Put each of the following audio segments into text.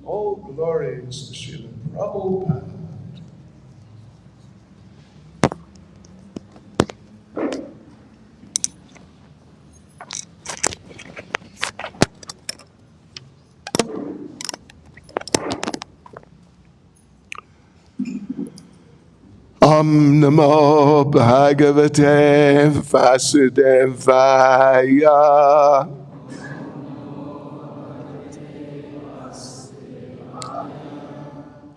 All glories to Srila Prabhupada. Om Namo Bhagavate Vasudevaya.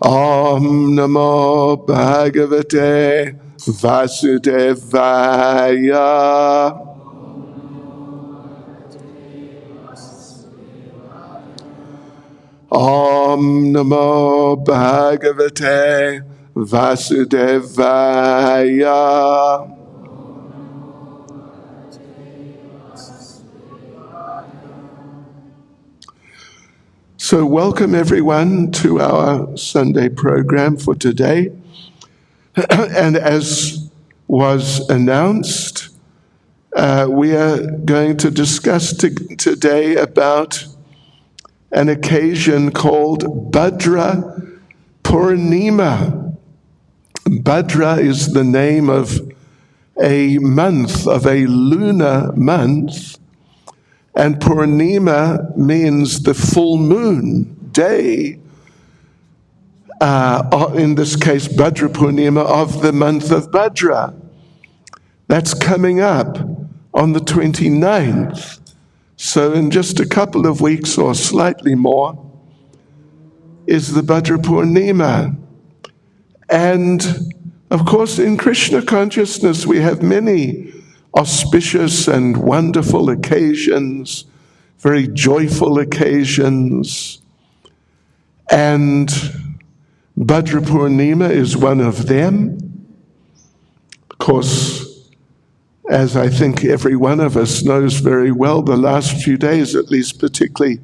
Om Namo Bhagavate Vasudevaya. Om Namo Bhagavate Vasudevaya. So welcome everyone to our Sunday program for today. And as was announced, we are going to discuss today about an occasion called Bhadra Purnima. Bhadra is the name of a month, of a lunar month, and Purnima means the full moon day, in this case Bhadra Purnima of the month of Bhadra. That's coming up on the 29th. So in just a couple of weeks or slightly more is the Bhadra Purnima. And of course in Krishna consciousness we have many auspicious and wonderful occasions, very joyful occasions. And Bhadra Purnima is one of them. Of course, as I think every one of us knows very well, the last few days, at least particularly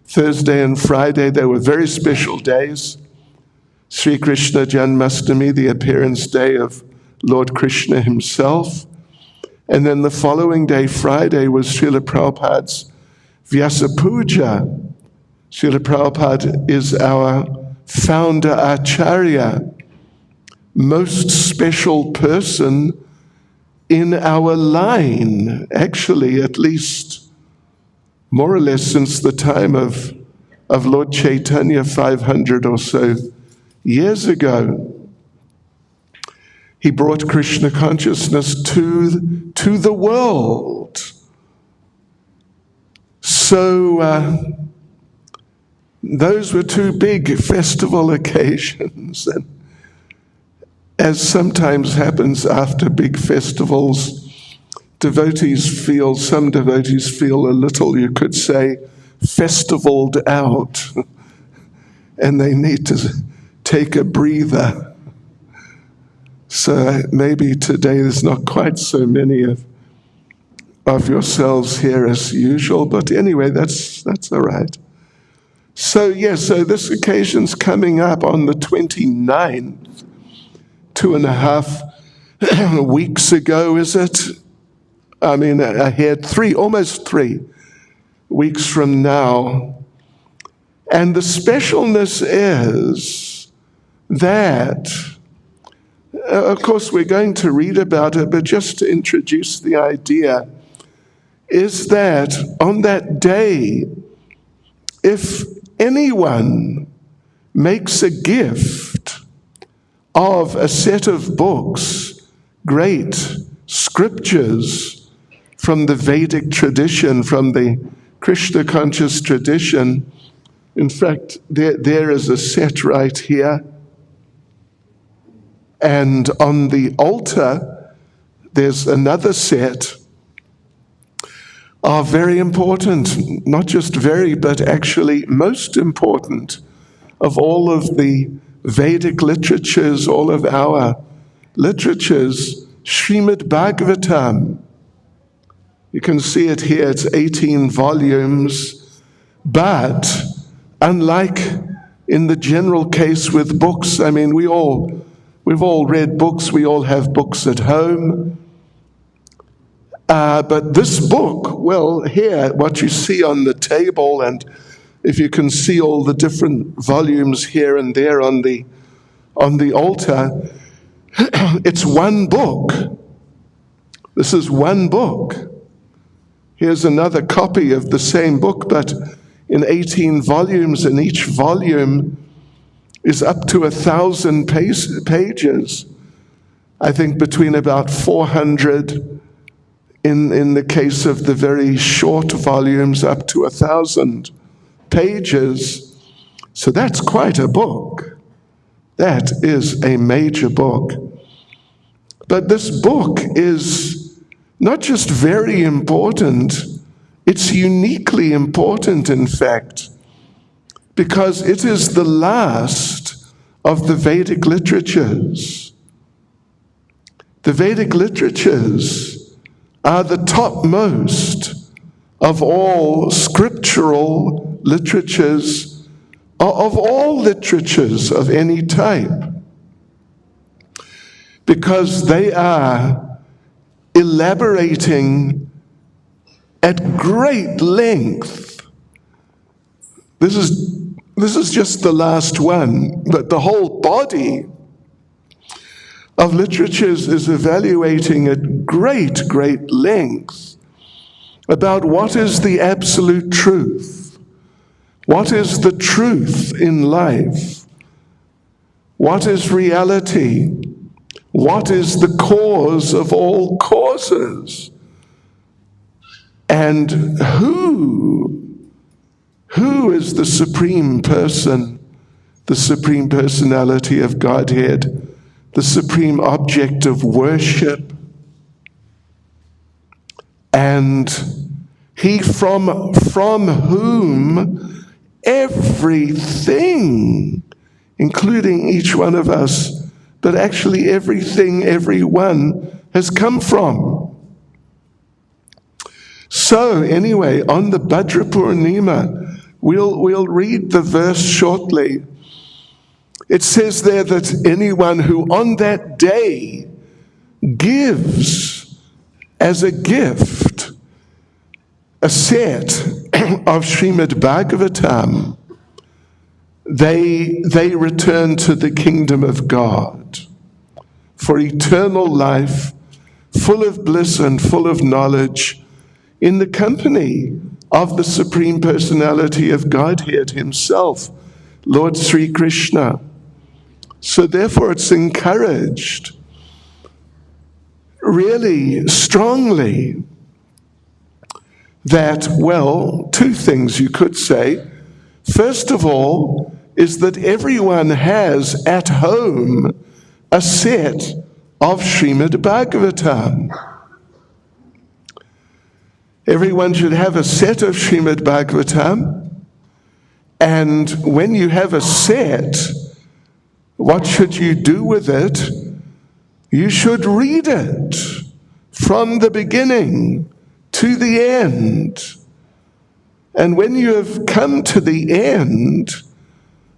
Thursday and Friday, they were very special days. Sri Krishna Janmastami, the appearance day of Lord Krishna himself. And then the following day, Friday, was Srila Prabhupada's Vyasa Puja. Srila Prabhupada is our founder Acharya, most special person in our line, actually, at least more or less since the time of Lord Chaitanya 500 or so years ago. He brought Krishna consciousness to the world. So those were two big festival occasions. And as sometimes happens after big festivals, some devotees feel a little, you could say, festivaled out. And they need to take a breather. So maybe today there's not quite so many of yourselves here as usual, but anyway, that's all right. So so this occasion's coming up on the 29th, 2.5 weeks ago, is it? I mean, ahead, almost 3 weeks from now. And the specialness is that, of course, we're going to read about it, but just to introduce the idea, is that on that day, if anyone makes a gift of a set of books, great scriptures from the Vedic tradition, from the Krishna conscious tradition. In fact, there is a set right here. And on the altar, there's another set are very important, not just very, but actually most important of all of the Vedic literatures, all of our literatures, Srimad Bhagavatam. You can see it here, it's 18 volumes, but unlike in the general case with books, I mean, we've all read books, we all have books at home. But this book, well, here, what you see on the table and if you can see all the different volumes here and there on the altar, it's one book. This is one book. Here's another copy of the same book, but in 18 volumes, and each volume is up to 1,000 pages. I think between about 400 in the case of the very short volumes, up to 1,000 pages. So that's quite a book. That is a major book. But this book is not just very important, it's uniquely important, in fact, because it is the last of the Vedic literatures. The Vedic literatures are the topmost of all scriptural literatures, of all literatures of any type, because they are elaborating at great length. This is just the last one, but the whole body of literatures is evaluating at great length about what is the absolute truth, what is the truth in life, what is reality, what is the cause of all causes, and who is the supreme person, the supreme personality of Godhead, the supreme object of worship, and he from whom everything, including each one of us, but actually everything, everyone, has come from. So anyway, on the Bhadra Purnima, we'll read the verse shortly. It says there that anyone who on that day gives as a gift a set of Srimad Bhagavatam, they return to the kingdom of God for eternal life, full of bliss and full of knowledge, in the company of the Supreme Personality of Godhead himself, Lord Sri Krishna. So therefore it's encouraged really strongly that, well, two things you could say. First of all, is that everyone has at home a set of Srimad Bhagavatam. Everyone should have a set of Srimad Bhagavatam, and when you have a set, what should you do with it? You should read it from the beginning to the end. And when you have come to the end,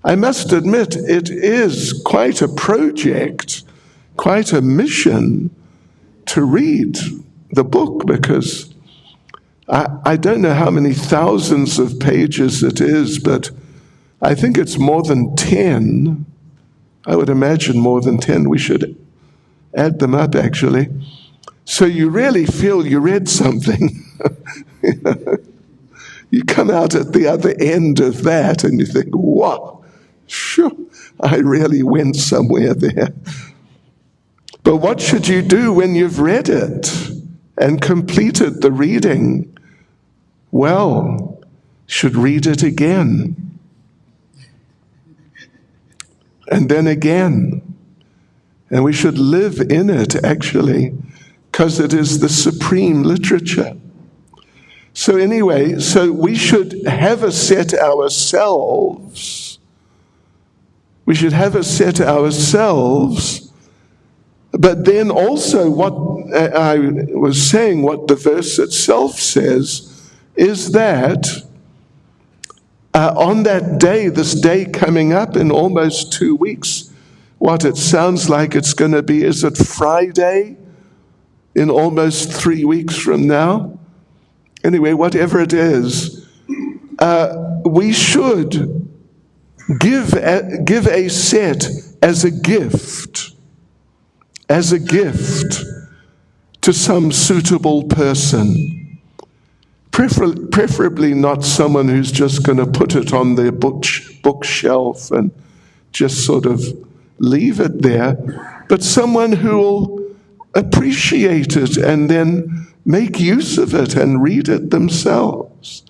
I must admit it is quite a project, quite a mission to read the book, because I don't know how many thousands of pages it is, but I think it's more than 10. I would imagine more than 10. We should add them up, actually. So you really feel you read something. You come out at the other end of that and you think, wow, sure, I really went somewhere there. But what should you do when you've read it and completed the reading? Well, should read it again. And then again. And we should live in it, actually, because it is the supreme literature. So anyway, so we should have a set ourselves. We should have a set ourselves. But then also what I was saying, what the verse itself says, is that on that day, this day coming up in almost 2 weeks, what it sounds like it's going to be, is it Friday in almost 3 weeks from now? Anyway, whatever it is, we should give a set as a gift to some suitable person. Preferably not someone who's just going to put it on their bookshelf and just sort of leave it there, but someone who will appreciate it and then make use of it and read it themselves.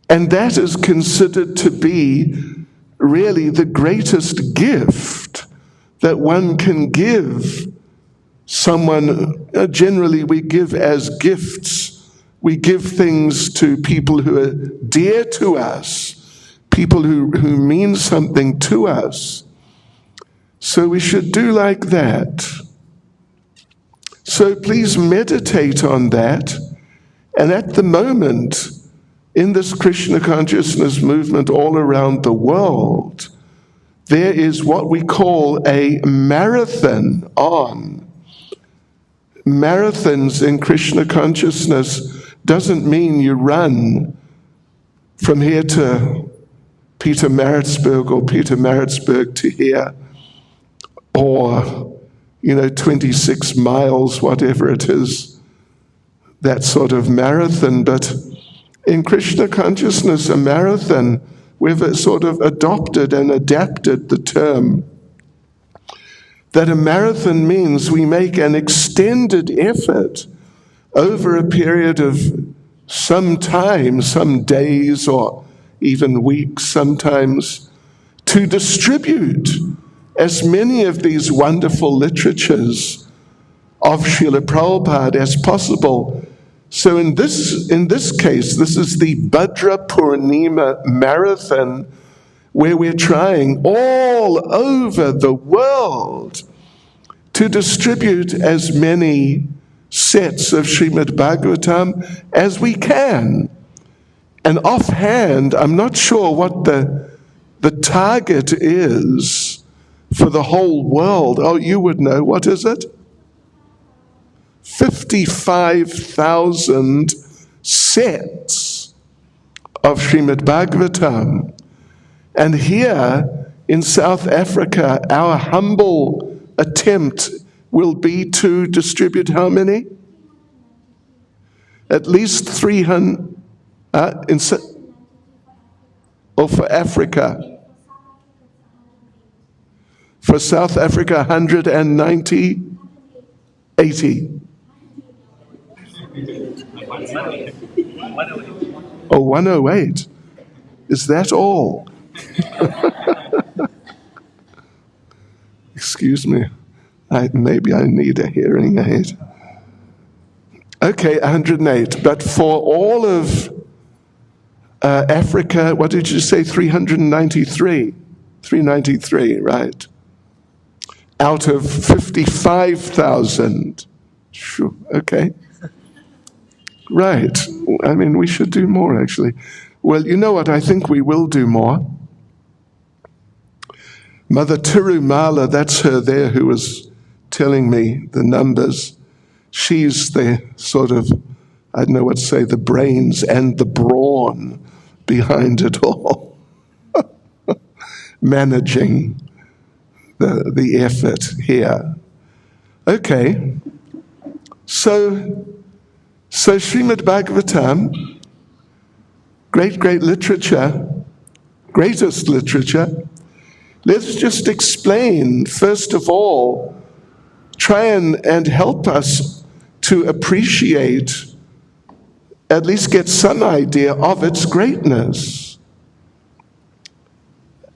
And that is considered to be really the greatest gift that one can give someone. Generally, we give as gifts. We give things to people who are dear to us, people who mean something to us. So we should do like that. So please meditate on that. And at the moment, in this Krishna consciousness movement all around the world, there is what we call a marathon on. Marathons in Krishna consciousness doesn't mean you run from here to Peter Maritzburg or Peter Maritzburg to here, or 26 miles, whatever it is, that sort of marathon. But in Krishna consciousness, a marathon, we've sort of adopted and adapted the term that a marathon means we make an extended effort over a period of some time, some days or even weeks sometimes, to distribute as many of these wonderful literatures of Srila Prabhupada as possible. So in this case, this is the Bhadra Purnima Marathon, where we're trying all over the world to distribute as many sets of Srimad Bhagavatam as we can. And offhand, I'm not sure what the target is for the whole world. Oh, you would know. What is it? 55,000 sets of Srimad Bhagavatam. And here in South Africa, our humble attempt will be to distribute how many? At least 300. For Africa. For South Africa, 190, 80. Oh, 108. Is that all? Excuse me. Maybe I need a hearing aid. Okay, 108. But for all of Africa, what did you say? 393. 393, right? Out of 55,000. Sure, okay. Right. I mean, we should do more, actually. Well, you know what? I think we will do more. Mother Tirumala, that's her there who was telling me the numbers. She's the sort of, I don't know what to say, the brains and the brawn behind it all. Managing the effort here. Okay. So Srimad Bhagavatam, great literature, greatest literature. Let's just explain, first of all, try and help us to appreciate, at least get some idea of its greatness.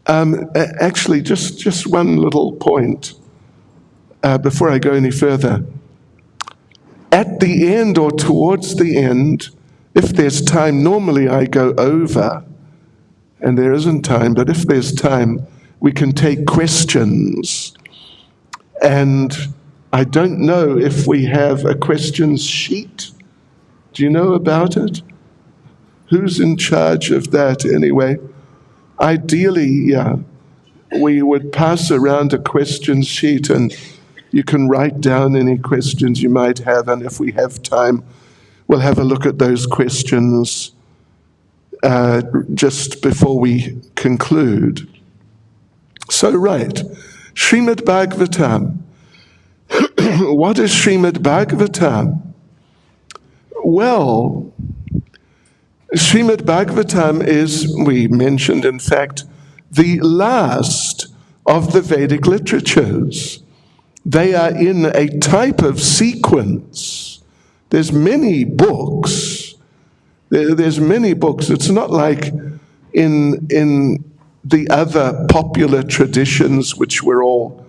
Actually, just one little point before I go any further. At the end or towards the end, if there's time, normally I go over, and there isn't time, but if there's time, we can take questions. And I don't know if we have a questions sheet. Do you know about it? Who's in charge of that anyway? Ideally, we would pass around a questions sheet and you can write down any questions you might have, and if we have time, we'll have a look at those questions just before we conclude. So, right, Srimad Bhagavatam. What is Srimad Bhagavatam? Well, Srimad Bhagavatam is, we mentioned, in fact, the last of the Vedic literatures. They are in a type of sequence. There's many books. There's many books. It's not like in the other popular traditions which we're all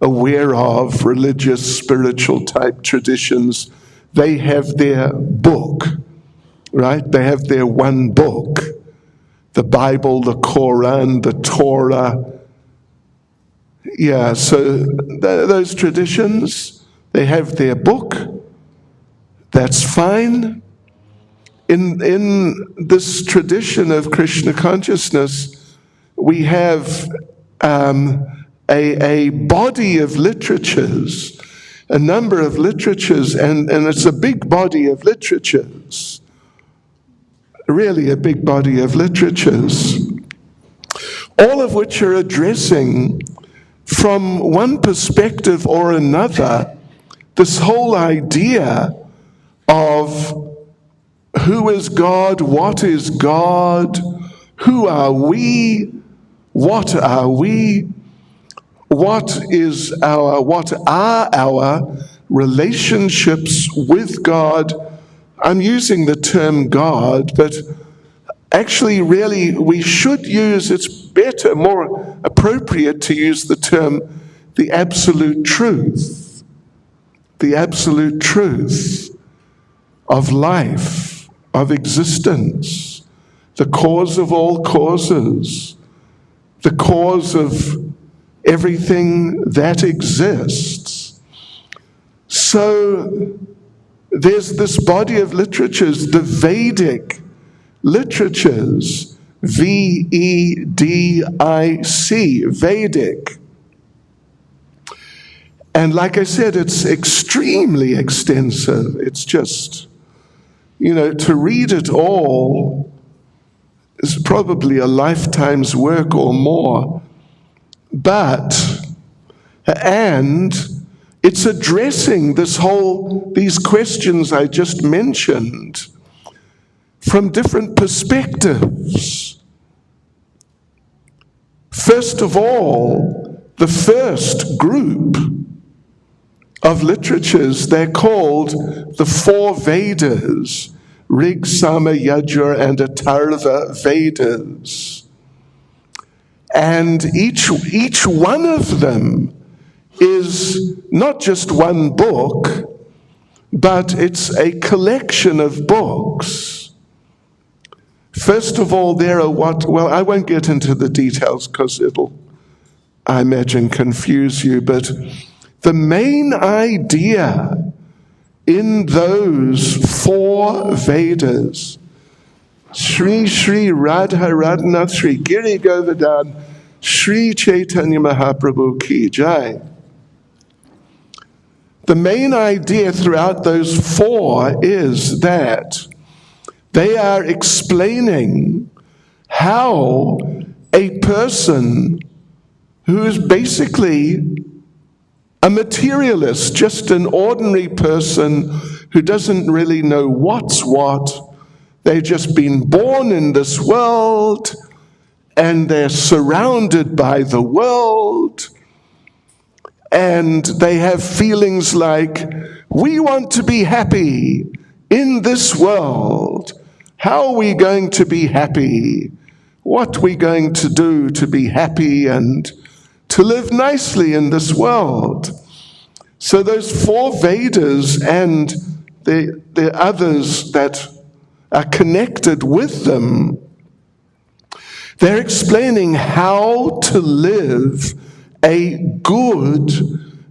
aware of, religious, spiritual type traditions. They have their book, right? They have their one book. The Bible, the Quran, the Torah. Yeah, so those traditions, they have their book. That's fine. In this tradition of Krishna consciousness, we have a body of literatures, a number of literatures, and it's a big body of literatures. Really a big body of literatures, all of which are addressing, from one perspective or another, this whole idea of who is God, what is God, who are we, what are we, what are our relationships with God. I'm using the term God, but actually, really, we should use, it's better, more appropriate to use the term the absolute truth. The absolute truth of life, of existence, the cause of all causes, the cause of everything that exists. So, there's this body of literatures, the Vedic literatures, V-E-D-I-C, Vedic. And like I said, it's extremely extensive. It's just, to read it all is probably a lifetime's work or more. And it's addressing these questions I just mentioned from different perspectives. First of all, the first group of literatures, they're called the four Vedas, Rig, Sama, Yajur, and Atharva Vedas. And each one of them is not just one book, but it's a collection of books. First of all, there are I won't get into the details because it'll, I imagine, confuse you, but the main idea in those four Vedas, Sri Sri Radha Radhanath Sri Giri Govardhan Sri Chaitanya Mahaprabhu Ki Jai. The main idea throughout those four is that they are explaining how a person who is basically a materialist, just an ordinary person who doesn't really know what's what, they've just been born in this world and they're surrounded by the world, and they have feelings like, we want to be happy in this world. How are we going to be happy? What are we going to do to be happy and to live nicely in this world? So those four Vedas and the others that are connected with them, they're explaining how to live a good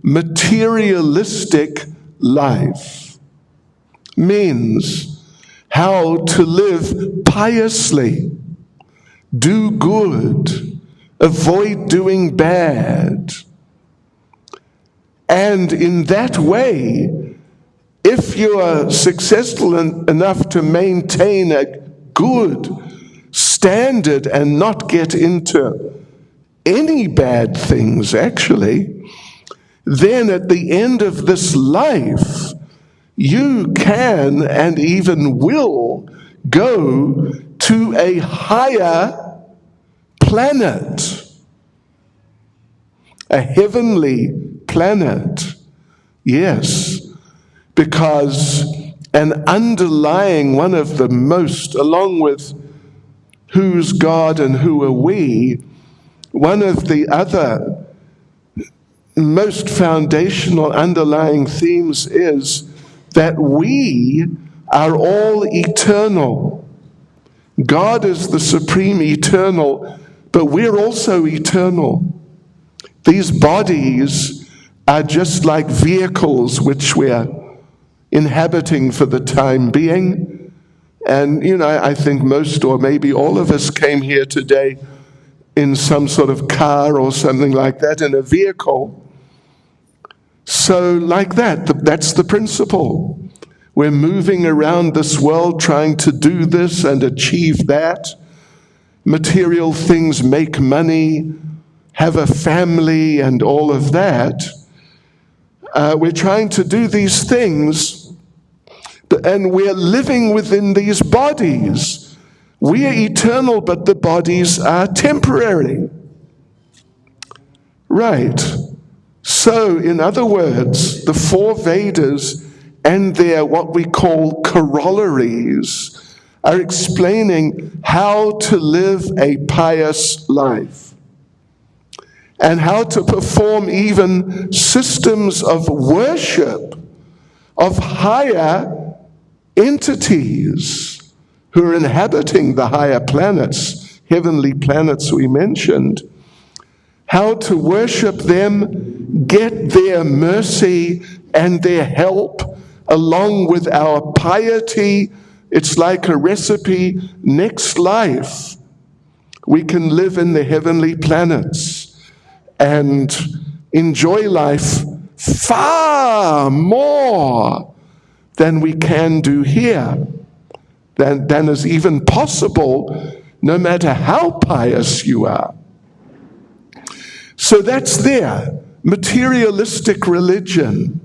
materialistic life. Means how to live piously, do good, avoid doing bad. And in that way, if you are successful enough to maintain a good standard and not get into any bad things, actually, then at the end of this life, you can and even will go to a higher planet, a heavenly planet. Yes, because an underlying, one of the most, along with who's God and who are we, one of the other most foundational underlying themes is that we are all eternal. God is the supreme eternal, but we're also eternal. These bodies are just like vehicles which we're inhabiting for the time being. And, I think most or maybe all of us came here today in some sort of car or something like that, in a vehicle. So like that's the principle. We're moving around this world trying to do this and achieve that. Material things, make money, have a family and all of that. We're trying to do these things, and we're living within these bodies. We are eternal, but the bodies are temporary. Right. So, in other words, the four Vedas and their what we call corollaries are explaining how to live a pious life and how to perform even systems of worship of higher entities who are inhabiting the higher planets, heavenly planets we mentioned, how to worship them, get their mercy and their help along with our piety. It's like a recipe. Next life, we can live in the heavenly planets and enjoy life far more than we can do here, than is even possible, no matter how pious you are. So that's there. Materialistic religion.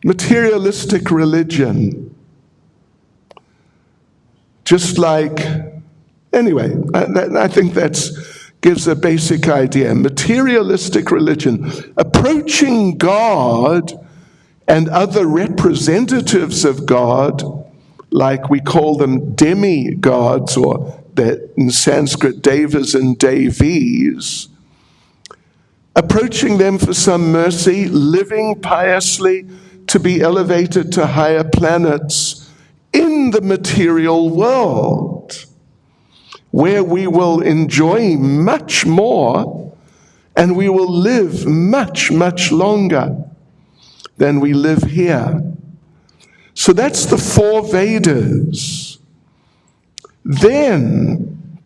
Materialistic religion. Just like, anyway, I think that gives a basic idea. Materialistic religion. Approaching God and other representatives of God, like we call them demigods, or in Sanskrit, devas and devis, approaching them for some mercy, living piously to be elevated to higher planets in the material world, where we will enjoy much more and we will live much, much longer than we live here. So that's the four Vedas. Then,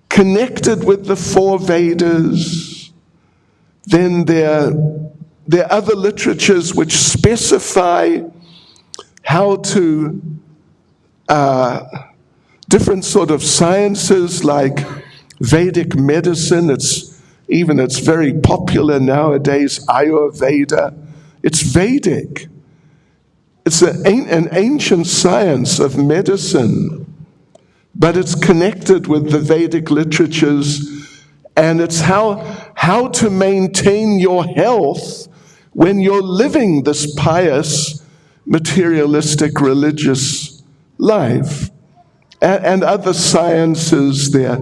connected with the four Vedas, then there are other literatures which specify how to, different sort of sciences like Vedic medicine. It's very popular nowadays, Ayurveda. It's Vedic. It's an ancient science of medicine, but it's connected with the Vedic literatures, and it's how to maintain your health when you're living this pious, materialistic, religious life. And other sciences there,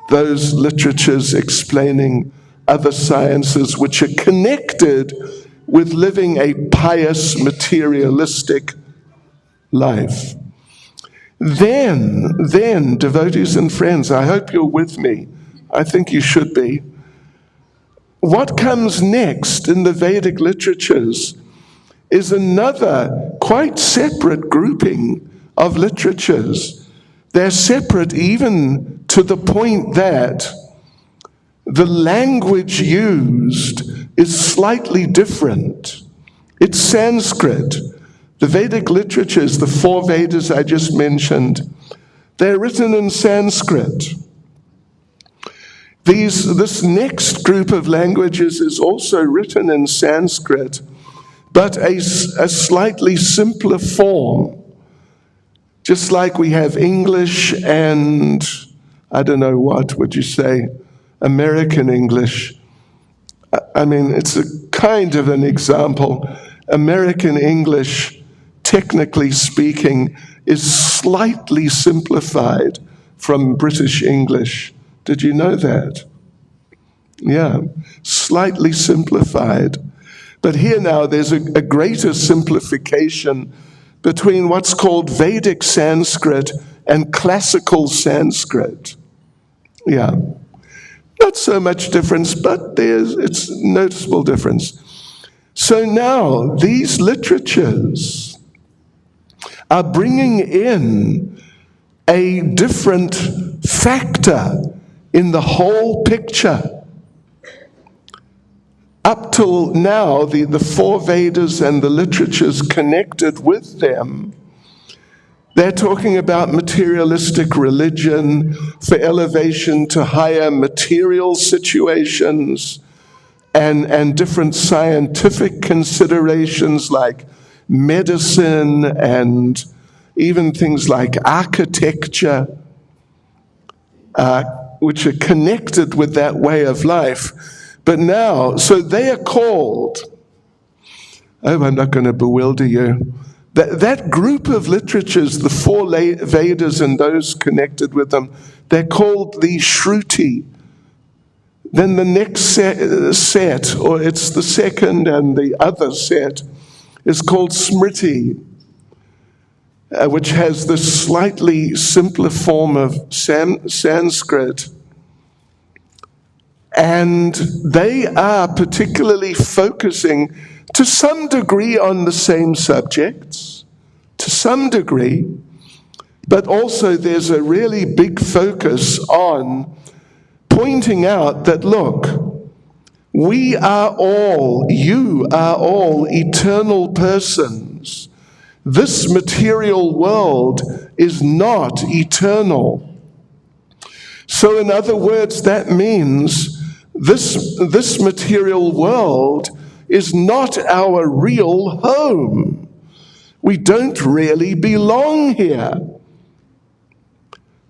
those literatures explaining other sciences which are connected with living a pious, materialistic life. Then, devotees and friends, I hope you're with me. I think you should be. What comes next in the Vedic literatures is another quite separate grouping of literatures. They're separate even to the point that the language used is slightly different. It's Sanskrit. The Vedic literatures, the four Vedas I just mentioned, They're written in Sanskrit. This next group of languages is also written in Sanskrit, but a slightly simpler form. Just like we have English and, I don't know, what would you say, American English. I mean, it's a kind of an example. American English, technically speaking, is slightly simplified from British English. Did you know that? Yeah, slightly simplified. But here now there's a greater simplification between what's called Vedic Sanskrit and classical Sanskrit. Yeah, not so much difference, but it's a noticeable difference. So now these literatures are bringing in a different factor in the whole picture. Up till now, the four Vedas and the literatures connected with them, they're talking about materialistic religion for elevation to higher material situations and different scientific considerations like medicine and even things like architecture, which are connected with that way of life. But now, so they are called, I'm not going to bewilder you, that group of literatures, the four Vedas and those connected with them, they're called the Shruti. Then the next set, or it's the second and the other set, is called Smriti, which has this slightly simpler form of Sanskrit. And they are particularly focusing to some degree on the same subjects, to some degree, but also there's a really big focus on pointing out that, look, you are all eternal persons. This material world is not eternal. So in other words, that means this material world is not our real home. We don't really belong here.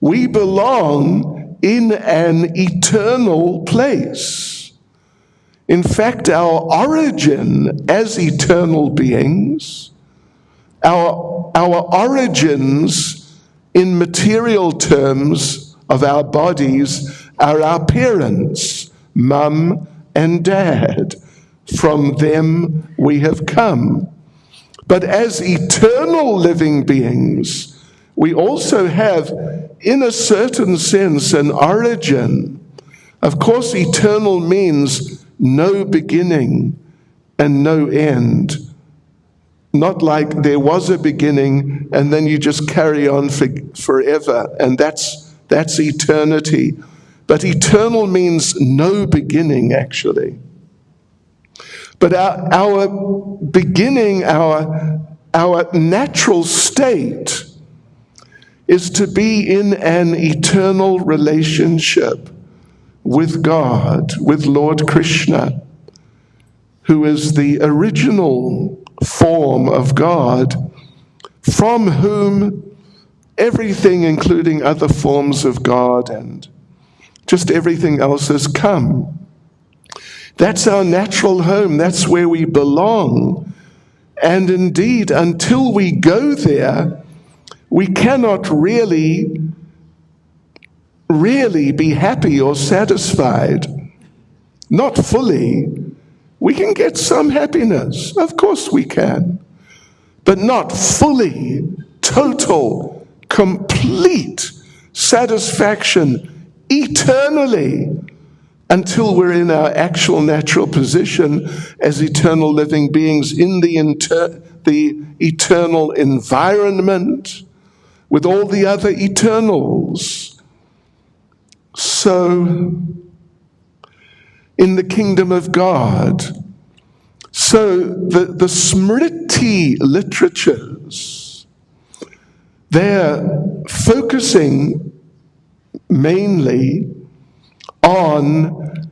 We belong in an eternal place. In fact, our origin as eternal beings, our origins in material terms of our bodies are our parents, Mum and Dad. From them we have come. But as eternal living beings, we also have, in a certain sense, an origin. Of course, eternal means no beginning and no end. Not like there was a beginning and then you just carry on forever, and that's eternity. But eternal means no beginning, actually. But our beginning, our natural state is to be in an eternal relationship with God, with Lord Krishna, who is the original form of God, from whom everything, including other forms of God and just everything else, has come. That's our natural home. That's where we belong. And indeed, until we go there, we cannot really be happy or satisfied. Not fully. We can get some happiness. Of course we can. But not fully, total, complete satisfaction eternally, until we're in our actual natural position as eternal living beings in the eternal environment with all the other eternals. So, in the kingdom of God, so the Smriti literatures, they're focusing mainly on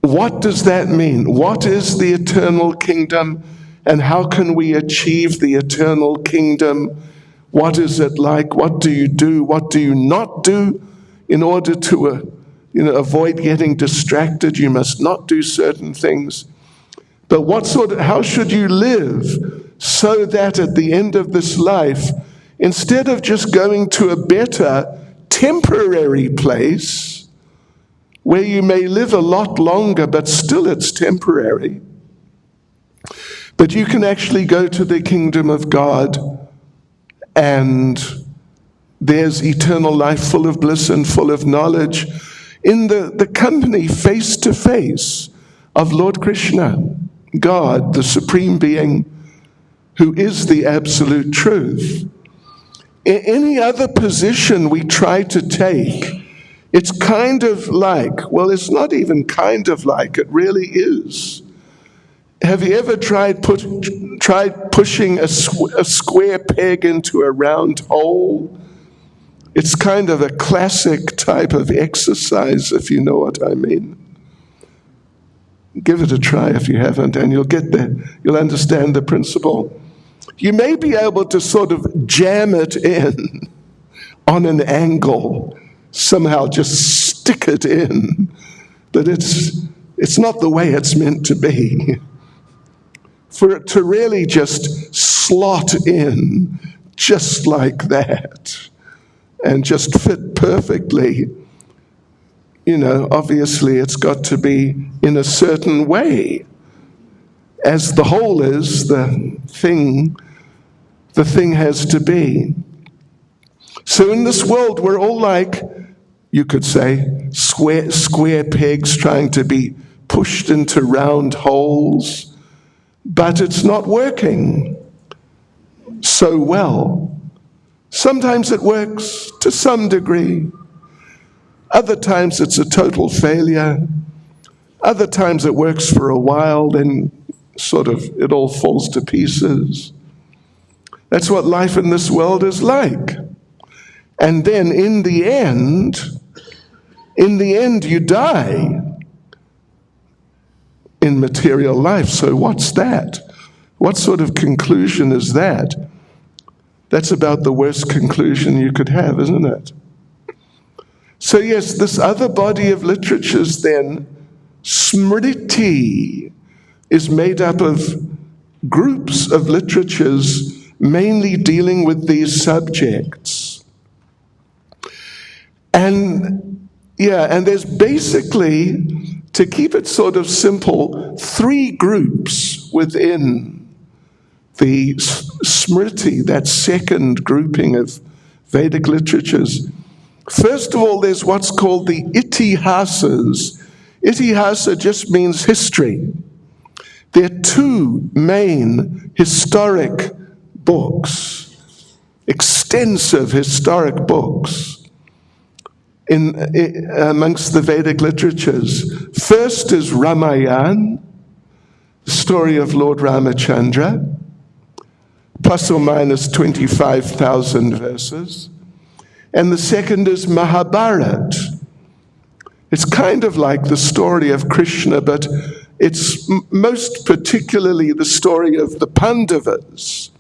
what does that mean? What is the eternal kingdom, and how can we achieve the eternal kingdom? What is it like? What do you do? What do you not do in order to avoid getting distracted? You must not do certain things. But how should you live so that at the end of this life, instead of just going to a better temporary place where you may live a lot longer, but still it's temporary, but you can actually go to the kingdom of God, and there's eternal life full of bliss and full of knowledge in the company face to face of Lord Krishna, God, the Supreme Being, who is the absolute truth. Any other position we try to take, it's kind of like, well, it's not even kind of like, it really is. Have you ever tried pushing a square peg into a round hole? It's kind of a classic type of exercise, if you know what I mean. Give it a try if you haven't, and you'll get there. You'll understand the principle. You may be able to sort of jam it in on an angle, somehow just stick it in, but it's not the way it's meant to be. For it to really just slot in just like that and just fit perfectly, obviously it's got to be in a certain way. As the whole is, the thing has to be. So in this world, we're all like, you could say, square pegs trying to be pushed into round holes, but it's not working so well. Sometimes it works to some degree. Other times it's a total failure. Other times it works for a while, then it all falls to pieces. That's what life in this world is like. And then in the end you die in material life. So what's that? What sort of conclusion is that? That's about the worst conclusion you could have, isn't it? So yes, this other body of literatures then, Smriti, is made up of groups of literatures mainly dealing with these subjects. And there's basically, to keep it sort of simple, 3 groups within the Smriti, that second grouping of Vedic literatures. First of all, there's what's called the Itihasas. Itihasa just means history. There are 2 main historic books, extensive historic books amongst the Vedic literatures. First is Ramayana, the story of Lord Ramachandra, plus or minus 25,000 verses. And the second is Mahabharata. It's kind of like the story of Krishna, but it's most particularly the story of the Pandavas,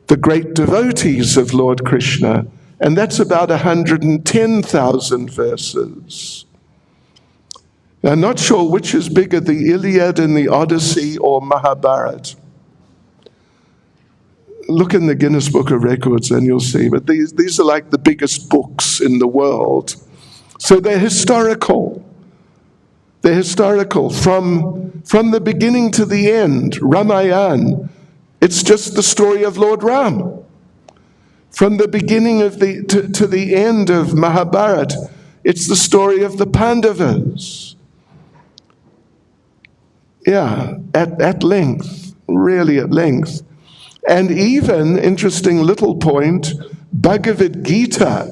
the great devotees of Lord Krishna, and that's about 110,000 verses. Now, I'm not sure which is bigger, the Iliad and the Odyssey or Mahabharata. Look in the Guinness Book of Records and you'll see, but these are like the biggest books in the world. So they're historical. They're historical from the beginning to the end. Ramayana, it's just the story of Lord Ram. From the beginning of to the end of Mahabharata, it's the story of the Pandavas. Yeah, at length, really at length. And even, interesting little point, Bhagavad Gita,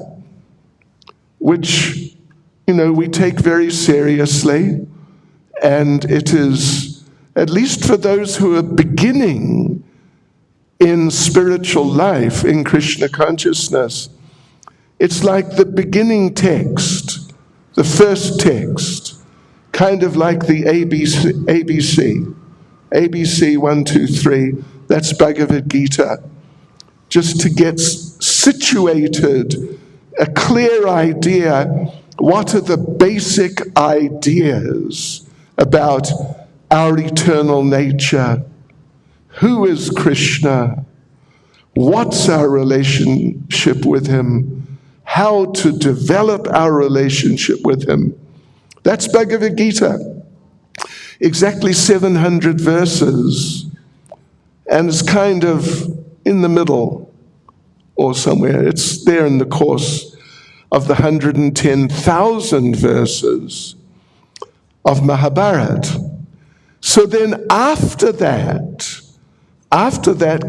which, we take very seriously, and it is, at least for those who are beginning in spiritual life, in Krishna consciousness, it's like the beginning text, the first text, kind of like the ABC 1, 2, 3, that's Bhagavad Gita, just to get situated, a clear idea, what are the basic ideas about our eternal nature? Who is Krishna? What's our relationship with him? How to develop our relationship with him? That's Bhagavad Gita. Exactly 700 verses. And it's kind of in the middle or somewhere. It's there in the course of the 110,000 verses of Mahabharata. So then after that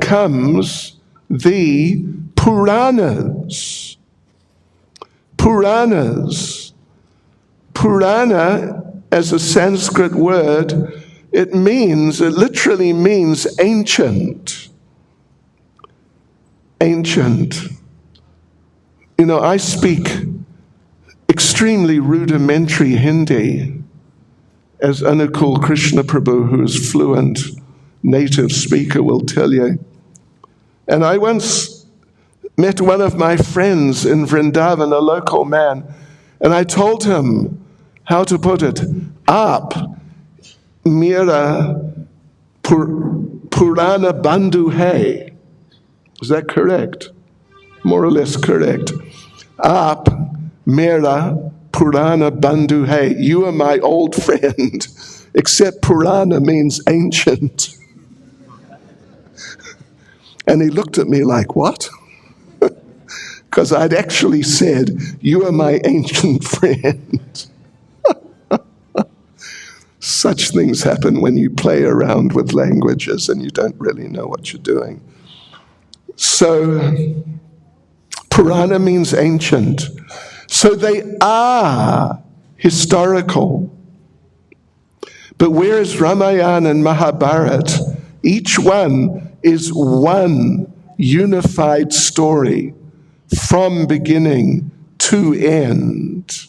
comes the Puranas. Purana, as a Sanskrit word, it literally means ancient. Ancient. You know, I speak extremely rudimentary Hindi, as Anukul Krishna Prabhu, who is fluent native speaker, will tell you. And I once met one of my friends in Vrindavan, a local man, and I told him how to put it. Aap mera Purana bandhu hai. Is that correct? More or less correct. Aap mera Purana bandhu hai. You are my old friend, except Purana means ancient. And he looked at me like, what? Because I'd actually said, you are my ancient friend. Such things happen when you play around with languages and you don't really know what you're doing. So, Purana means ancient. So they are historical. But whereas Ramayana and Mahabharata, each one is one unified story from beginning to end.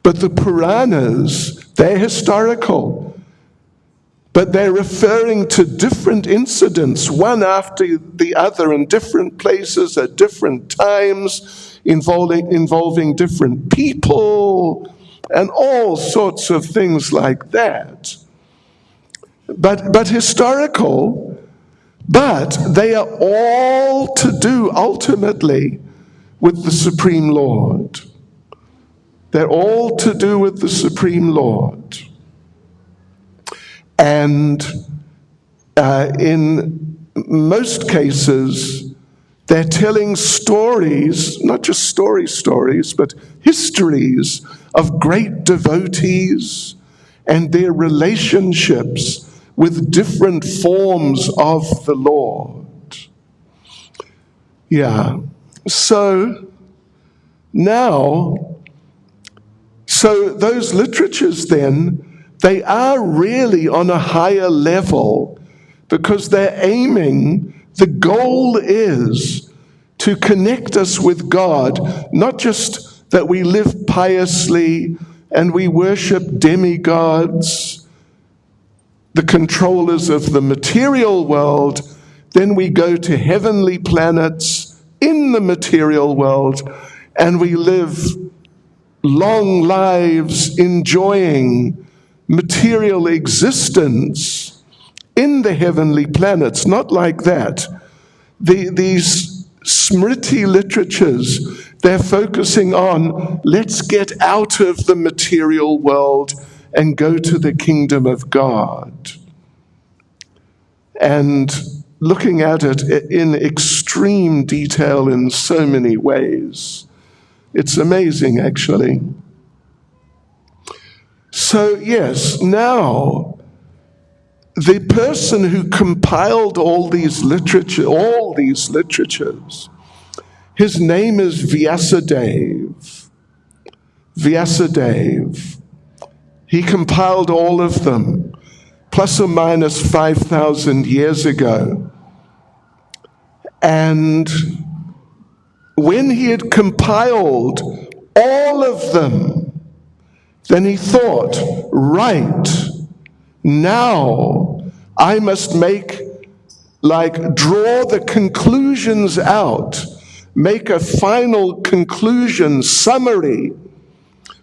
But the Puranas, they're historical, but they're referring to different incidents, one after the other, in different places at different times, involving different people, and all sorts of things like that. But historical, but they are all to do ultimately with the Supreme Lord. They're all to do with the Supreme Lord. And in most cases, they're telling stories, not just stories, but histories of great devotees and their relationships with different forms of the Lord. Yeah. So those literatures then, they are really on a higher level because they're aiming, the goal is to connect us with God, not just that we live piously and we worship demigods, the controllers of the material world, then we go to heavenly planets in the material world and we live long lives enjoying material existence in the heavenly planets. Not like that. These Smriti literatures, they're focusing on, let's get out of the material world and go to the kingdom of God. And looking at it in extreme detail in so many ways. It's amazing, actually. So, yes, now, the person who compiled all these literatures, his name is Vyasadeva. Vyasadeva. He compiled all of them, plus or minus 5,000 years ago. And when he had compiled all of them, then he thought, right, now I must draw the conclusions out, make a final conclusion summary.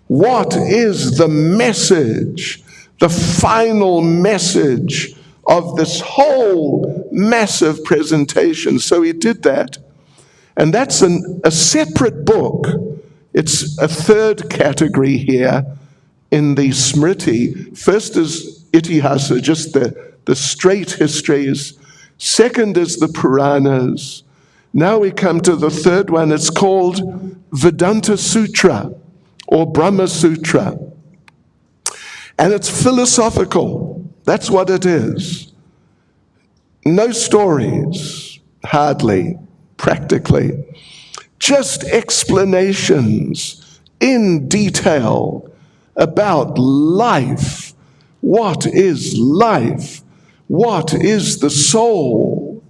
What is the message, the final message of this whole massive presentation? So he did that. And that's a separate book. It's a third category here in the Smriti. First is Itihasa, just the straight histories. Second is the Puranas. Now we come to the third one. It's called Vedanta Sutra or Brahma Sutra. And it's philosophical. That's what it is. No stories, hardly, practically. Just explanations in detail about life. What is life? What is the soul?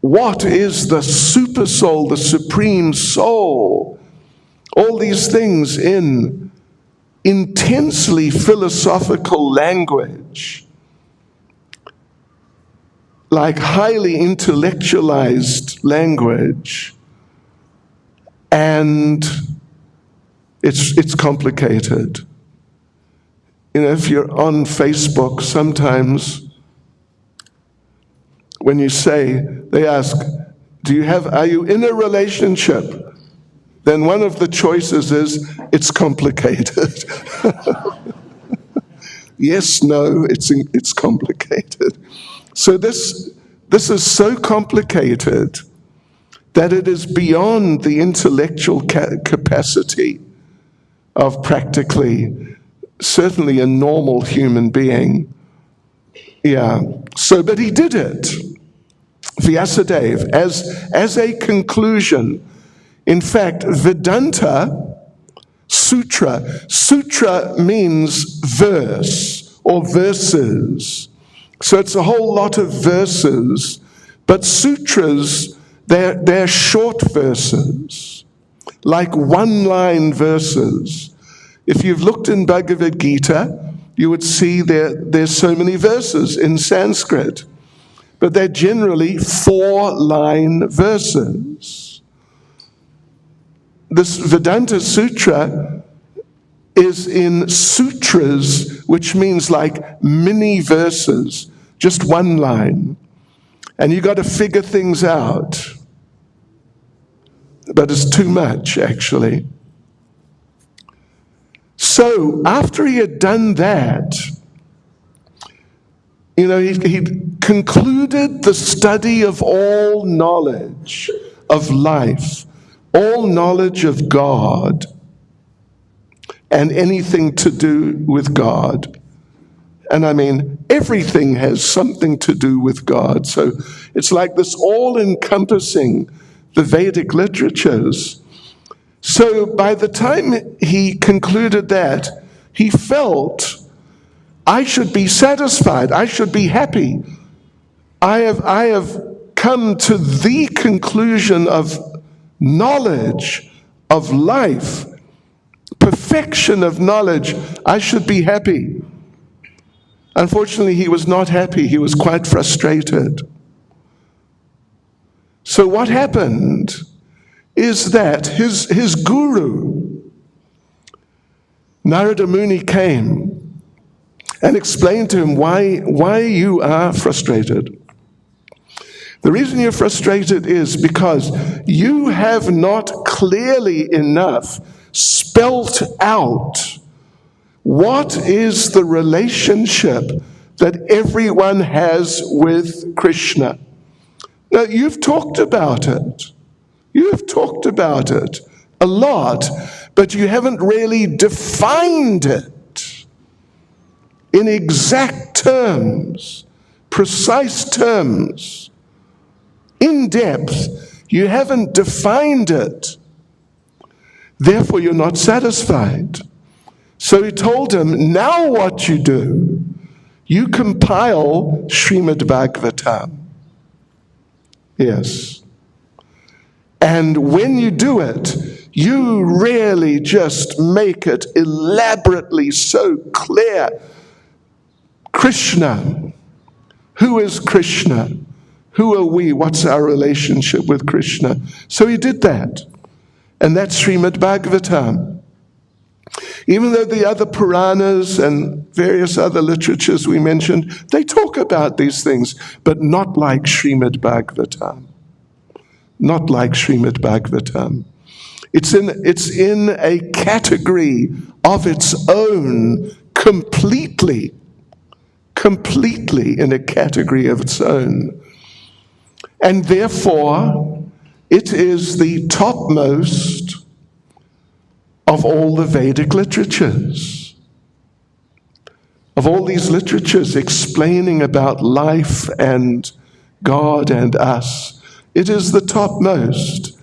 What is the super soul, the supreme soul? All these things in intensely philosophical language, like highly intellectualized language, and it's complicated. You know, if you're on Facebook, sometimes when you say, they ask, are you in a relationship? Then one of the choices is, it's complicated. Yes, no, it's complicated. So this is so complicated that it is beyond the intellectual capacity of practically, certainly a normal human being. Yeah. So, but he did it, Vyasadeva, as a conclusion. In fact, Vedanta Sutra means verse or verses. So it's a whole lot of verses, but sutras, they're short verses, like one-line verses. If you've looked in Bhagavad Gita, you would see there's so many verses in Sanskrit, but they're generally 4-line verses. This Vedanta Sutra is in sutras, which means like mini verses, just one line. And you got to figure things out. But it's too much, actually. So after he had done that, you know, he concluded the study of all knowledge of life, all knowledge of God, and anything to do with God. And I mean, everything has something to do with God. So it's like this all-encompassing, the Vedic literatures. So by the time he concluded that, he felt, I should be satisfied. I should be happy. I have come to the conclusion of knowledge, of life, perfection of knowledge. I should be happy. Unfortunately, he was not happy. He was quite frustrated. So what happened is that his guru, Narada Muni, came and explained to him why you are frustrated. The reason you're frustrated is because you have not clearly enough spelt out what is the relationship that everyone has with Krishna. Now, you've talked about it. You've talked about it a lot, but you haven't really defined it in exact terms, precise terms, in depth. You haven't defined it. Therefore, you're not satisfied. So he told him, now what you do, you compile Srimad Bhagavatam. Yes. And when you do it, you really just make it elaborately so clear. Krishna. Who is Krishna? Who are we? What's our relationship with Krishna? So he did that. And that's Srimad Bhagavatam. Even though the other Puranas and various other literatures we mentioned, they talk about these things, but not like Srimad Bhagavatam. Not like Srimad Bhagavatam. It's in a category of its own, completely in a category of its own. And therefore, it is the topmost of all the Vedic literatures. Of all these literatures explaining about life and God and us, it is the topmost.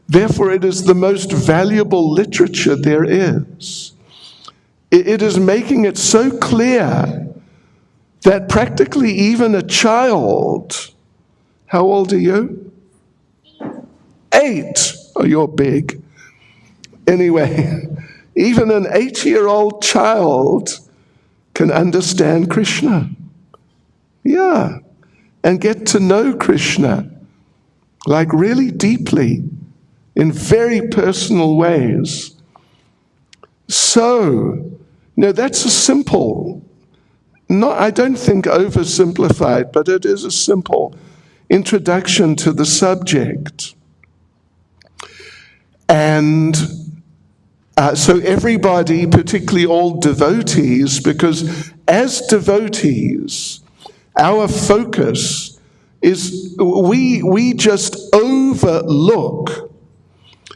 Therefore, it is the most valuable literature there is. It is making it so clear that practically even a child, how old are you? 8. Oh, you're big. Anyway, even an 8-year-old child can understand Krishna. Yeah, and get to know Krishna, like really deeply, in very personal ways. So, that's a simple, I don't think oversimplified, but it is a simple introduction to the subject. And so everybody, particularly all devotees, because as devotees, our focus is we just overlook.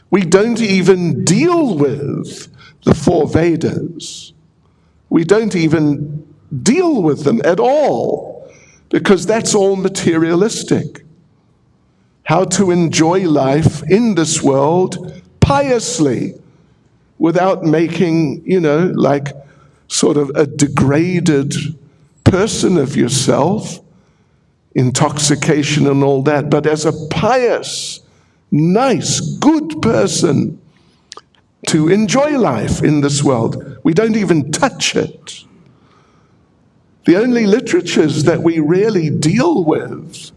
We don't even deal with the 4 Vedas. We don't even deal with them at all, because that's all materialistic. How to enjoy life in this world piously, without making, like sort of a degraded person of yourself, intoxication and all that, but as a pious, nice, good person to enjoy life in this world. We don't even touch it. The only literatures that we really deal with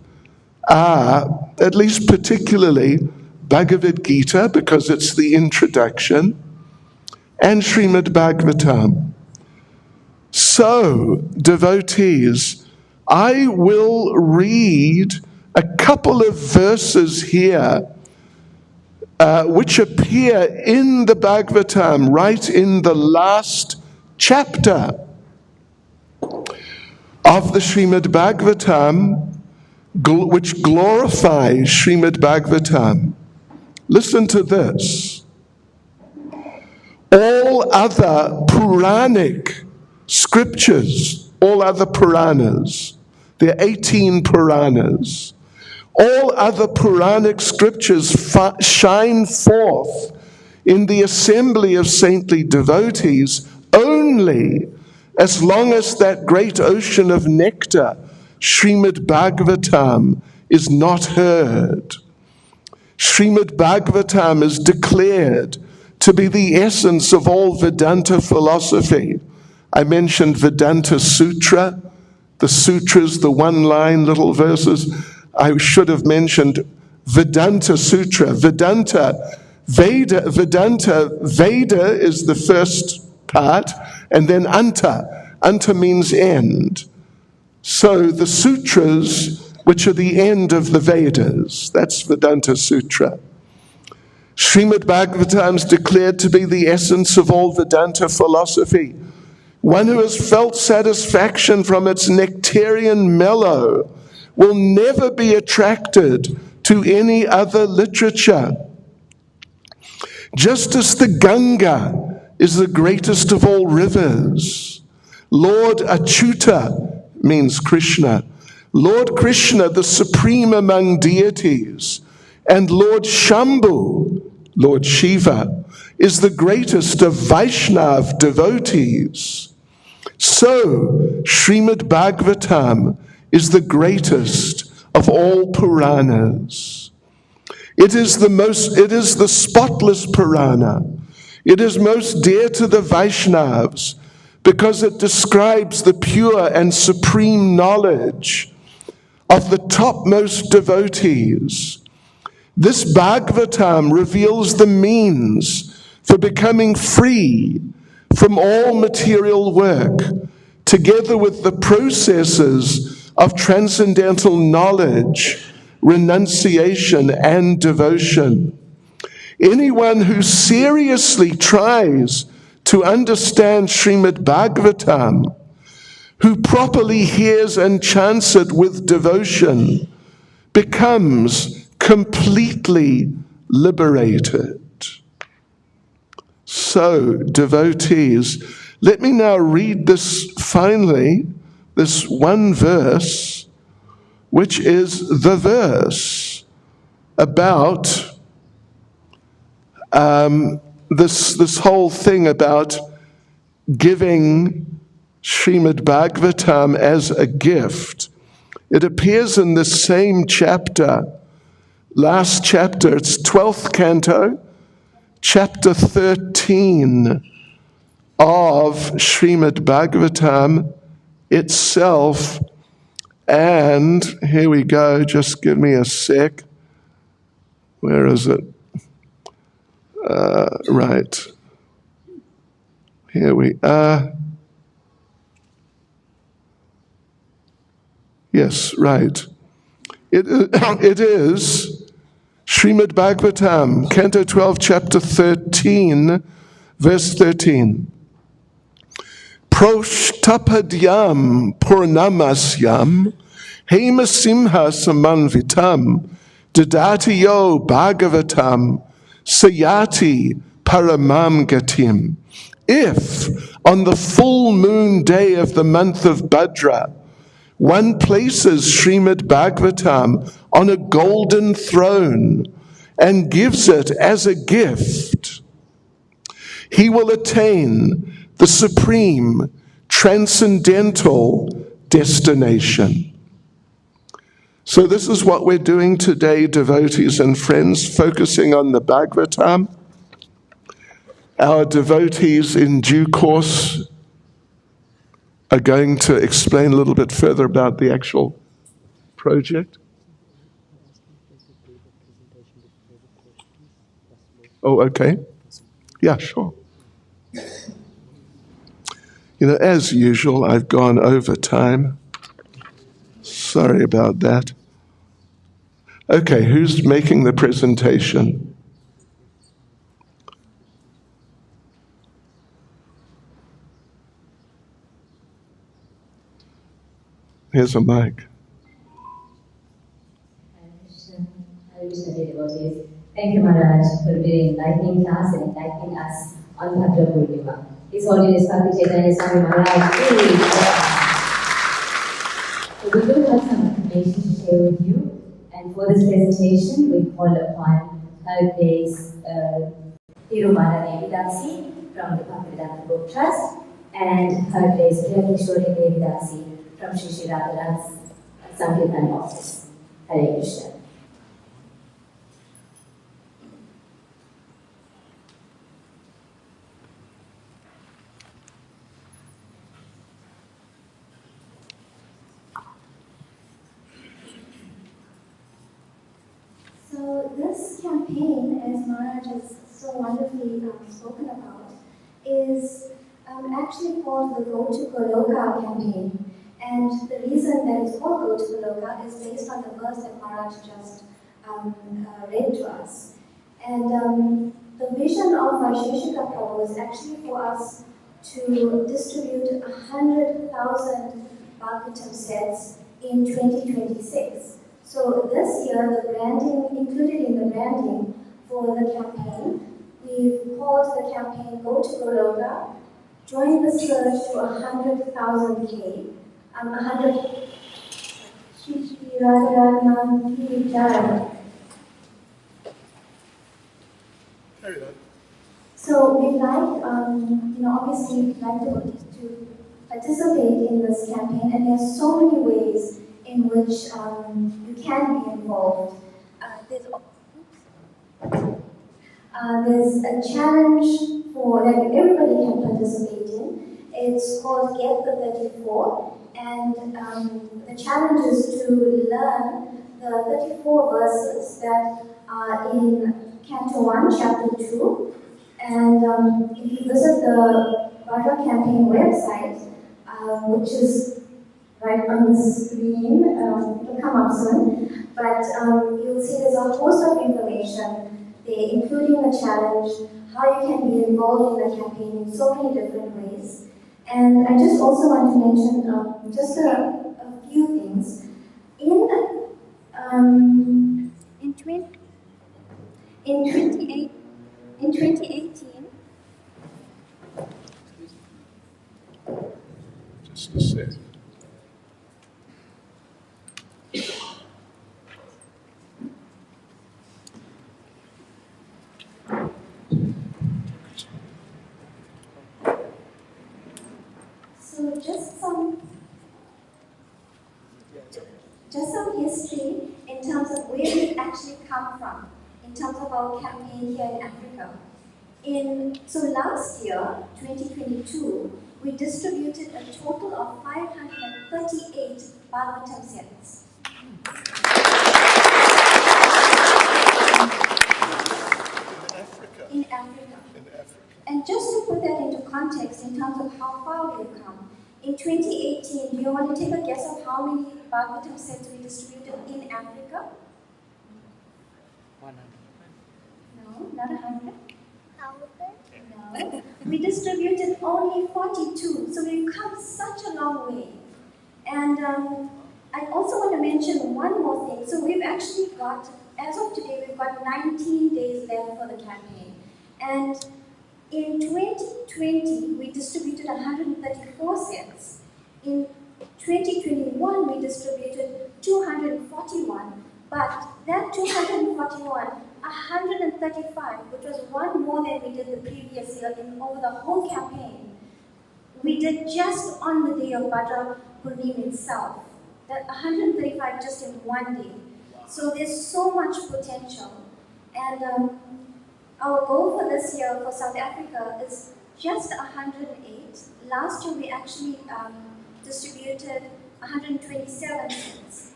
are, at least particularly, Bhagavad Gita, because it's the introduction, and Srimad Bhagavatam. So, devotees, I will read a couple of verses here which appear in the Bhagavatam, right in the last chapter of the Srimad Bhagavatam, which glorifies Srimad Bhagavatam. Listen to this. All other Puranic scriptures, all other Puranas, there are 18 Puranas, all other Puranic scriptures shine forth in the assembly of saintly devotees only as long as that great ocean of nectar, Srimad Bhagavatam, is not heard. Srimad Bhagavatam is declared to be the essence of all Vedanta philosophy. I mentioned Vedanta Sutra, the sutras, the one-line little verses. I should have mentioned Vedanta Sutra. Vedanta Veda is the first part, and then Anta. Anta means end. So the sutras, which are the end of the Vedas, that's Vedanta Sutra. Srimad Bhagavatam is declared to be the essence of all Vedanta philosophy. One who has felt satisfaction from its nectarian mellow will never be attracted to any other literature. Just as the Ganga is the greatest of all rivers, Lord Achyuta means Krishna, Lord Krishna, the supreme among deities, and Lord Shambhu, Lord Shiva, is the greatest of Vaishnav devotees. So, Srimad Bhagavatam is the greatest of all Puranas. It is the spotless Purana. It is most dear to the Vaishnavas because it describes the pure and supreme knowledge of the topmost devotees. This Bhagavatam reveals the means for becoming free from all material work, together with the processes of transcendental knowledge, renunciation, and devotion. Anyone who seriously tries to understand Srimad Bhagavatam, who properly hears and chants it with devotion, becomes completely liberated. So, devotees, let me now read this finally, this one verse, which is the verse about this whole thing about giving Srimad Bhagavatam as a gift. It appears in the same chapter, last chapter, it's 12th canto, chapter 13 of Srimad Bhagavatam itself. And here we go, just give me a sec. Where is it? Right. Here we are. Yes, right. It is Srimad Bhagavatam, Canto 12, Chapter 13, verse 13. Proshtapadyam purnamasyam hemasimha samanvitam dadatiyo bhagavatam sayati paramam gatim. If on the full moon day of the month of Bhadra, one places Srimad Bhagavatam on a golden throne and gives it as a gift, he will attain the supreme transcendental destination. So this is what we're doing today, devotees and friends, focusing on the Bhagavatam. Our devotees in due course are going to explain a little bit further about the actual project. Oh, okay. Yeah, sure. You know, as usual, I've gone over time. Sorry about that. Okay, who's making the presentation? Here's a mic. Thank you, Maharaj, for the enlightening class and enlightening us on Bhadra Purnima. His Holiness Bhakti Chaitanya Swami Maharaj. So we will have some information to share with you, and for this presentation, we call upon her Grace Tirumala Devidasi from the Bhaktivedanta Book Trust, and her Grace Priyakeshwari Devidasi from Sri Sri Radharani's Sankirtan Office. Hare Krishna. So this campaign, as Maharaj has so wonderfully spoken about, is actually called the Go to Goloka campaign. And the reason that it's called Go to Goloka is based on the verse that Maharaj just read to us. And the vision of Vaisheshika Prabhu is actually for us to distribute 100,000 Bhagavatam sets in 2026. So this year, the branding, included in the branding for the campaign, we've called the campaign Go to Goloka, join the surge to 100,000 K, 100. So we'd like, obviously we'd like to participate in this campaign, and there's so many ways in which you can be involved. There's a challenge that everybody can participate in. It's called Get the 34, and the challenge is to learn the 34 verses that are in Canto 1, Chapter 2. And if you visit the Bhadra campaign website, which is right on the screen, it'll come up soon, but you'll see there's a host of information there, including the challenge, how you can be involved in the campaign in so many different ways. And I just also want to mention just a few things. In 2018, Just a sec. so just some history in terms of where we actually come from, in terms of our campaign here in Africa. So last year, 2022, we distributed a total of 538 Bhagavatam sets. In Africa. And just to put that into context in terms of how far we've come, in 2018, do you want to take a guess of how many Bhagavatam sets we distributed in Africa? 100. No, not 100. No, we distributed only 42, so we've come such a long way. And I also want to mention one more thing. So we've actually got, as of today, we've got 19 days left for the campaign. And in 2020, we distributed 134 sets. In 2021, we distributed 241, but that 241, 135, which was one more than we did the previous year over the whole campaign, we did just on the day of Bhadra Purnima itself. That 135 just in one day. So there's so much potential. And our goal for this year for South Africa is just 108. Last year we actually distributed 127 cents.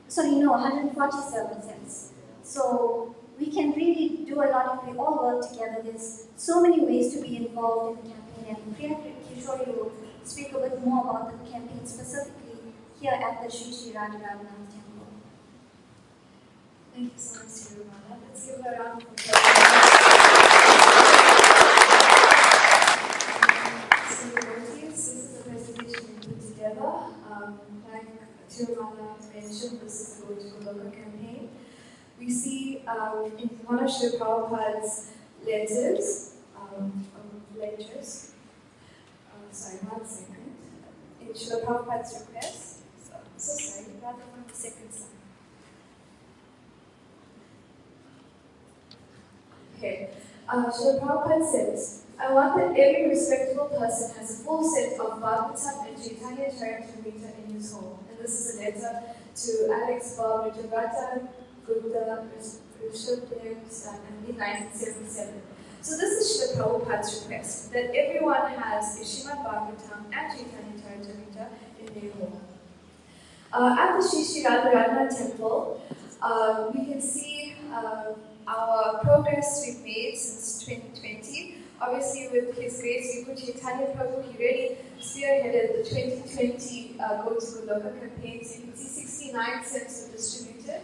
Sorry, no, 147 cents. So we can really do a lot if we all work together. There's so many ways to be involved in the campaign, and Priya Kishori will speak a bit more about the campaign specifically here at the Sri Radharani Temple. Thank you so much, Durban. Let's give her a round of applause. So, devotees, this is a presentation we put together. Like Durban mentioned, this is the Go to Goloka campaign. We see in one of Srila Prabhupada's lectures, sorry, 1 second. In Srila Prabhupada's request, so sorry, rather on the second slide. Okay, Srila Prabhupada says, I want that every respectable person has a full set of Bhagavatam and Chaitanya Charitamrita in his home. And this is a letter to Alex Bob, Rajavata, Gupta, Rishabdev, in 1977. So this is Srila Prabhupada's request, that everyone has a Srimad Bhagavatam and Chaitanya Charitamrita in their home. At the Sri Radharani Temple, we can see our progress we've made since 2020. Obviously, with His Grace Vipu Chaitanya Prabhu, he really spearheaded the 2020 Go to Goloka campaign. So you can see 69 sets were distributed.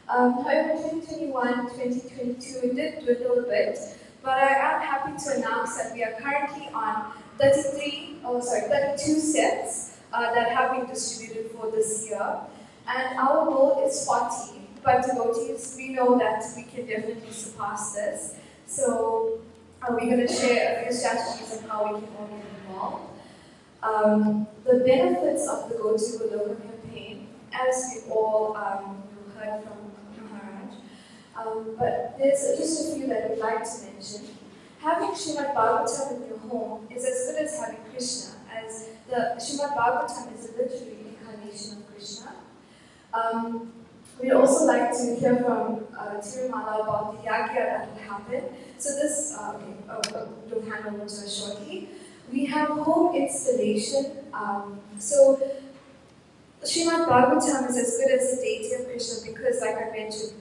However, 2021, 2022, it did dwindle a bit, but I am happy to announce that we are currently on 32 sets that have been distributed for this year. And our goal is 40, but devotees, we know that we can definitely surpass this. So we're going to share a few strategies on how we can all get involved. The benefits of the Go to Goloka campaign, as we've all heard from Maharaj, but there's just a few that I'd like to mention. Having Srimad Bhagavatam in your home is as good as having Krishna, as the Srimad Bhagavatam is a literary incarnation of Krishna. We'd also like to hear from Tirumala about the yagya that will happen. So this, we'll hand over to us shortly. We have home installation. So Srimad Bhagavatam is as good as the deity of Krishna because, like I mentioned,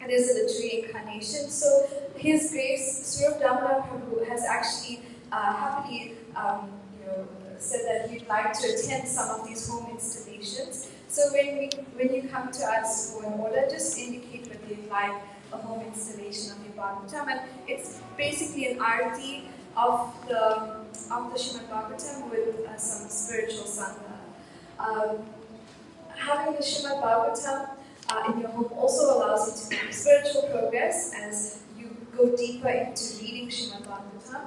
it is a literary incarnation. So His Grace Sri Damodar Prabhu has actually happily said that he'd like to attend some of these home installations. So when you come to us for an order, just indicate what you'd like, a home installation of your Bhagavatam. And it's basically an arati of the Srimad Bhagavatam with some spiritual sangha. Having the Srimad Bhagavatam in your home also allows you to make spiritual progress as you go deeper into reading Srimad Bhagavatam.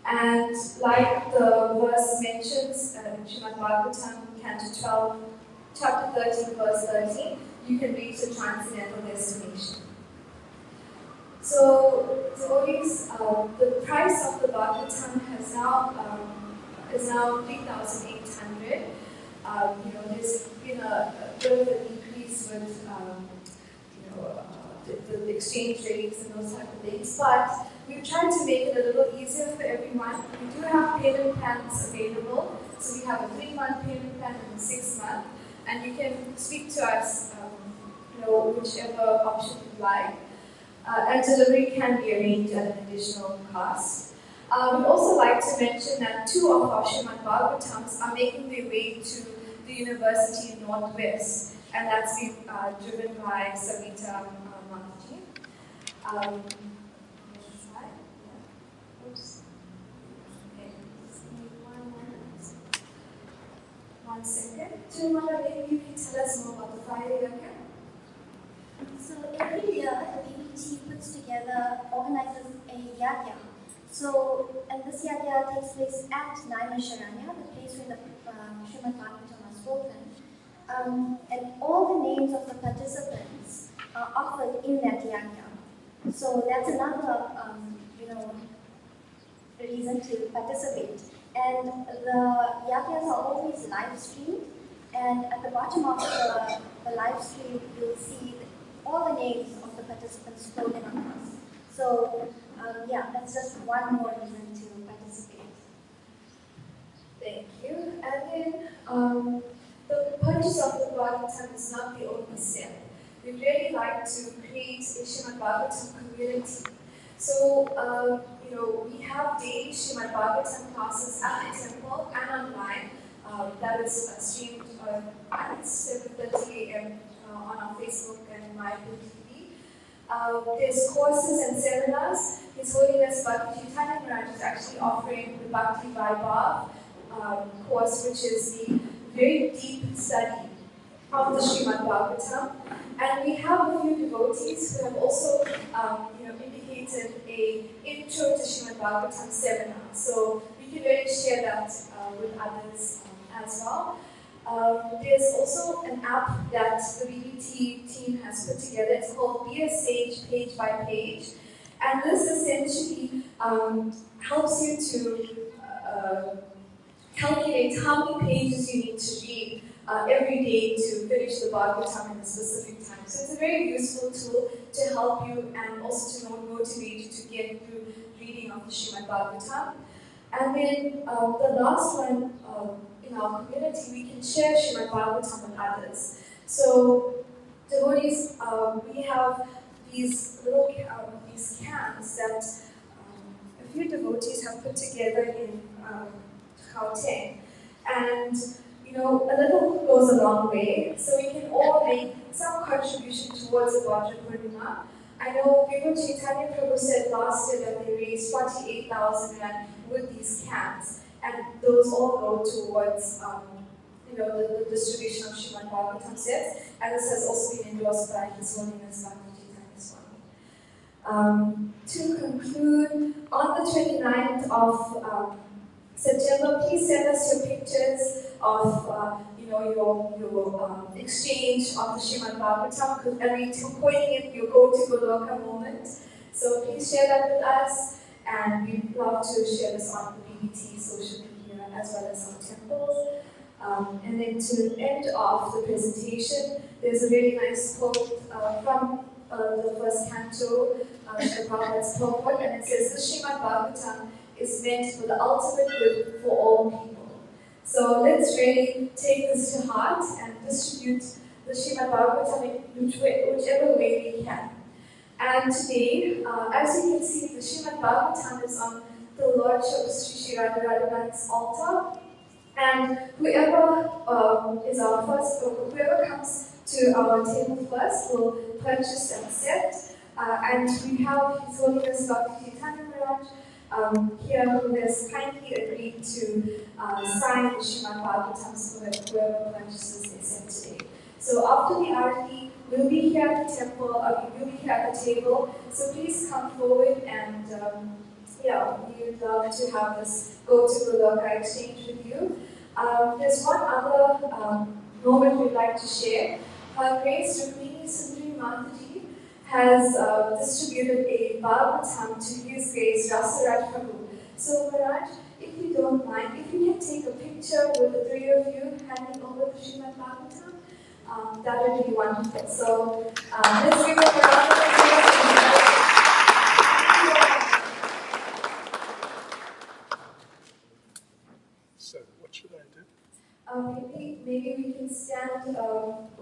And like the verse mentions, Srimad Bhagavatam, Canto 12, chapter 13, verse 13, you can reach a transcendental destination. So, devotees, the price of the Bhagavatam is now 3,800. There's been a bit of an increase with the exchange rates and those type of things, but we've tried to make it a little easier for everyone. We do have payment plans available, so we have a 3-month payment plan and a 6-month, and you can speak to us, whichever option you like. And delivery can be arranged at an additional cost. We'd also like to mention that 2 of our Srimad Bhagavatams are making their way to the University in Northwest, and that's been driven by Savita Mataji. Oops. Okay, one second. Tirumala, maybe you can tell us more about the Friday Yagya. So every year, the BBT puts together, organizes a yagya. So, and this yagya takes place at Naimisharanya, the place where the Srimad Bhagavatam was spoken. And all the names of the participants are offered in that yagya. So that's another, reason to participate. And the yagyas are always live streamed. And at the bottom of the live stream, you'll see all the names of the participants spoken across. So, that's just one more reason to participate. Thank you. And then, the purchase of the Bhagavatam is not the only step. We'd really like to create a Srimad Bhagavatam community. So, we have daily Srimad Bhagavatam classes at the temple and online. That is streamed at 7:30 a.m. On our Facebook and my TV. There's courses and seminars. His Holiness Bhakti Chaitanya Maharaj is actually offering the Bhakti Vaibhav course, which is the very deep study of the Srimad Bhagavatam. And we have a few devotees who have also indicated an intro to Srimad Bhagavatam seminar. So we can really share that with others as well. There's also an app that the BBT team has put together. It's called BCAIS Page by Page. And this essentially helps you to calculate how many pages you need to read every day to finish the Bhagavatam in a specific time. So it's a very useful tool to help you and also to motivate you to get through reading of the Srimad Bhagavatam. And then the last one, in our community, we can share Srimad Bhagavatam with others. So, devotees, we have these little these cans that a few devotees have put together in Gauteng. And, a little goes a long way, so we can all make some contribution towards the Bhadra Purnima. I know Vivo Chaitanya Prabhu said last year that they raised 48,000 Rand with these cans. And those all go towards, the distribution of Srimad Bhagavatam sets, and this has also been endorsed by His Holiness Bhakti Chaitanya Swami. To conclude, on the 29th of September, please send us your pictures of, your exchange of the Srimad Bhagavatam, and we're coining it your go-to-Goloka moment. So please share that with us. And we'd love to share this on the BBT social media as well as on temples. And then to end off the presentation, there's a really nice quote from the first canto, Srila Prabhupada's purport, and it says, "This Srimad Bhagavatam is meant for the ultimate good for all people." So let's really take this to heart and distribute the Srimad Bhagavatam in whichever way we can. And today, as you can see, the Srimad Bhagavatam is on the Lordship Sri Radharani's altar. And whoever is our first, or whoever comes to our table first will purchase and set. And we have His Holiness Dr. Chaitanya Maharaj here, who has kindly agreed to sign the Srimad Bhagavatam for whoever purchases their set today. So after the Arati, we'll be here at the temple, we'll be here at the table. So please come forward and yeah, we would love to have this go to Goloka exchange with you. There's one other moment we'd like to share. Her Grace Rukmini Sundari Mataji has distributed a Bhagavatam to His Grace Rasaraj Prabhu. So Maharaj, if you don't mind, if you can take a picture with the three of you handing over the Srimad Bhagavatam, that would be wonderful. So let's give a round of applause. So, what should I do? Maybe we can stand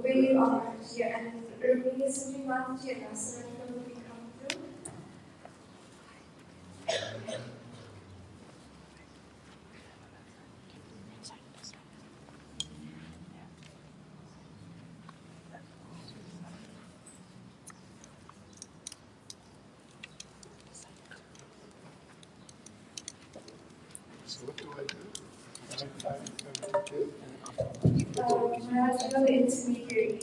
really honored here and Rukmini Sundari Mataji and Rasaraj Prabhu will come through. So, what do I do? I'm going to give. Maharaj, you're the intermediary.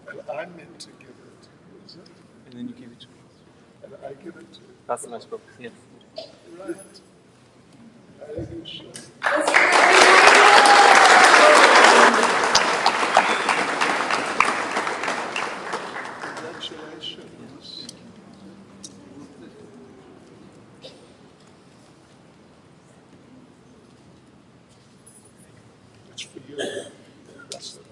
And I'm meant to give it, is it? And then you give it to me. And I give it to you. That's the nice book. Yes. Right. Are you sure? Congratulations. It's for you. That's it.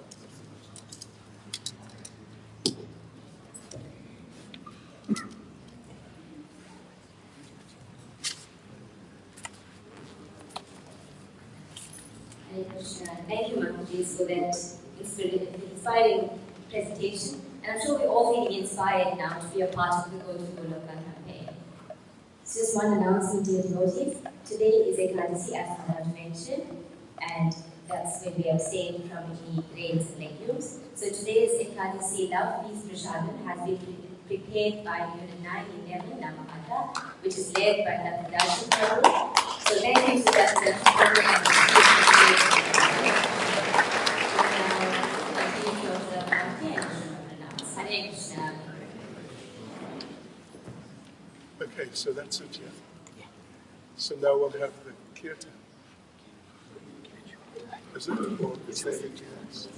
Hare Krishna. Thank you, Mataji, for that inspiring presentation. And I'm sure we're all feeling inspired now to be a part of the Go to Goloka campaign. So just one announcement, dear devotees. Today is Ekadasi, as Maharaj mentioned, and that's when we abstain from any grains and legumes. So today's Ekadasi Love Peace Prasadam has been prepared by Unit 911 Namahata, which is led by Dr. Darshan Prabhu. So thank you to Dr. Darshan Prabhu. Hare Krishna. Okay, so that's it, yeah? So now we'll have the kirtan. Is it? Or is there anything else?